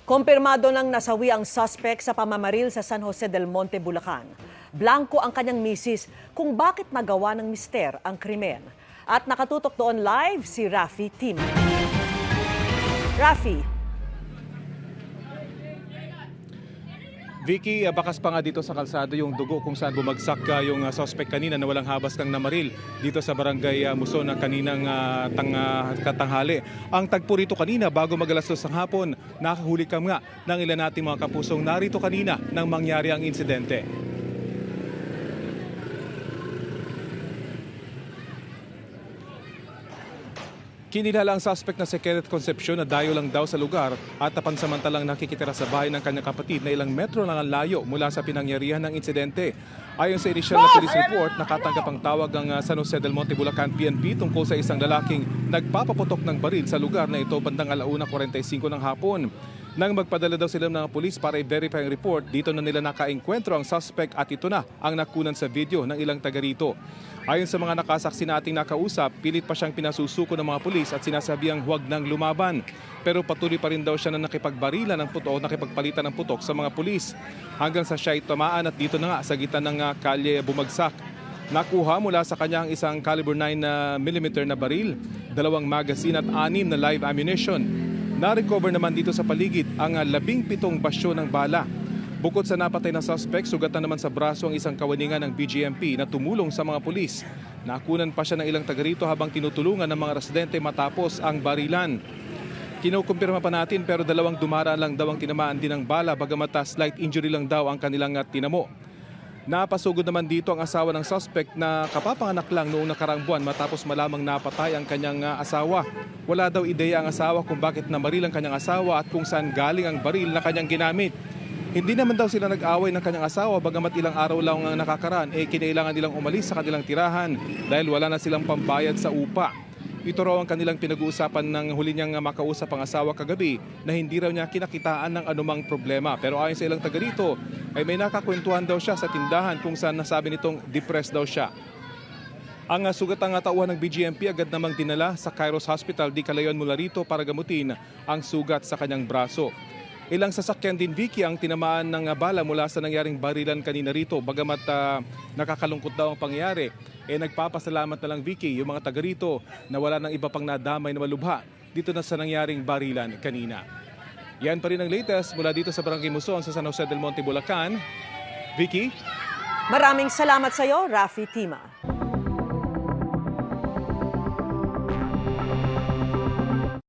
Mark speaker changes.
Speaker 1: Kumpirmado ng nasawi ang suspect sa pamamaril sa San Jose del Monte, Bulacan. Blanco ang kanyang misis kung bakit nagawa ng mister ang krimen. At nakatutok doon live si Rafi Tim. Rafi.
Speaker 2: Vicky, bakas pa nga dito sa kalsado yung dugo kung saan bumagsak yung suspect kanina na walang habas ng namaril dito sa barangay Muson na kaninang katanghali. Ang tagpo rito kanina bago mag-alas 2 ng hapon, nakahuli ka nga ng ilan nating mga kapusong narito kanina nang mangyari ang insidente. Kinilala ang suspect na si Kenneth Concepcion na dayo lang daw sa lugar at pansamantalang nakikitira sa bahay ng kanyang kapatid na ilang metro lang ang layo mula sa pinangyarihan ng insidente. Ayon sa inisyal na police report, nakatanggap ang tawag ng San Jose del Monte, Bulacan PNP tungkol sa isang lalaking nagpapaputok ng baril sa lugar na ito bandang 1:45 ng hapon. Nang magpadala daw sila ng pulis para i-verify ang report, dito na nila nakaengkwentro ang suspect at ito na ang nakunan sa video ng ilang taga rito. Ayon sa mga nakasaksi na ating nakausap, pilit pa siyang pinasusuko ng mga pulis at sinasabihang huwag nang lumaban. Pero patuloy pa rin daw siya na nakipagbarilan ng putok o nakipagpalitan ng putok sa mga pulis. Hanggang sa siya ay tamaan at dito na nga sa gitna ng kalye bumagsak. Nakuha mula sa kanya ang isang caliber 9mm na baril, 2 magazine at 6 na live ammunition. Na-recover naman dito sa paligid ang 17 basyo ng bala. Bukod sa napatay na suspect, sugatan naman sa braso ang isang kawaningan ng BGMP na tumulong sa mga pulis. Nakunan pa siya ng ilang taga rito habang tinutulungan ng mga residente matapos ang barilan. Kinukumpirma pa natin pero 2 dumaraan lang daw ang tinamaan din ng bala bagamat slight injury lang daw ang kanilang tinamo. Napasugod naman dito ang asawa ng suspect na kapapanganak lang noong nakaraang buwan matapos malamang napatay ang kanyang asawa. Wala daw ideya ang asawa kung bakit namaril ang kanyang asawa at kung saan galing ang baril na kanyang ginamit. Hindi naman daw sila nag-away ng kanyang asawa bagamat ilang araw lang ang nakakaraan kinailangan nilang umalis sa kanilang tirahan dahil wala na silang pambayad sa upa. Ito raw ang kanilang pinag-uusapan ng huli niyang makausap ang asawa kagabi na hindi raw niya kinakitaan ng anumang problema. Pero ayon sa ilang taga rito ay may nakakwentuhan daw siya sa tindahan kung saan nasabi nitong depressed daw siya. Ang sugatang tauhan ng BGMP agad namang dinala sa Kairos Hospital di kalayon mula rito para gamutin ang sugat sa kanyang braso. Ilang sasakyan din, Vicky, ang tinamaan ng bala mula sa nangyaring barilan kanina rito. Bagamat nakakalungkot daw ang pangyayari, nagpapasalamat na lang, Vicky, yung mga taga rito na wala ng iba pang nadamay na malubha dito na sa nangyaring barilan kanina. Yan pa rin ang latest mula dito sa Barangay Muson sa San Jose del Monte, Bulacan. Vicky?
Speaker 1: Maraming salamat sa iyo, Rafi Tima.